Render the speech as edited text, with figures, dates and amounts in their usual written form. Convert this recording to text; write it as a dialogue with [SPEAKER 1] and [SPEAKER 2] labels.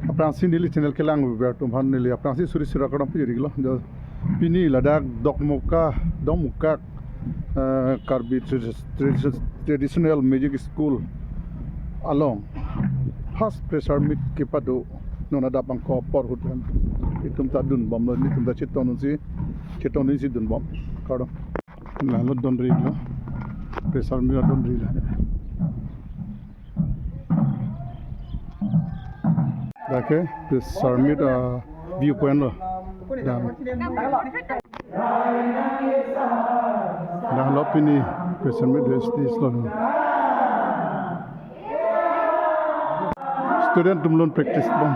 [SPEAKER 1] Apransi nili channel kelang bertum han nili apransi suri sura kadam pijari gilo jo pini ladak dok muka karbi traditional music school along first pressure meet kipado nona da bangko por hutan itum ta dun bom ni tum da cheton si dun bom kadam la lo don ri lo pressure meet don ri la Oke, pressure meet viewpoint lo dan lo pini pressure meet restis lo student tumlon practice bom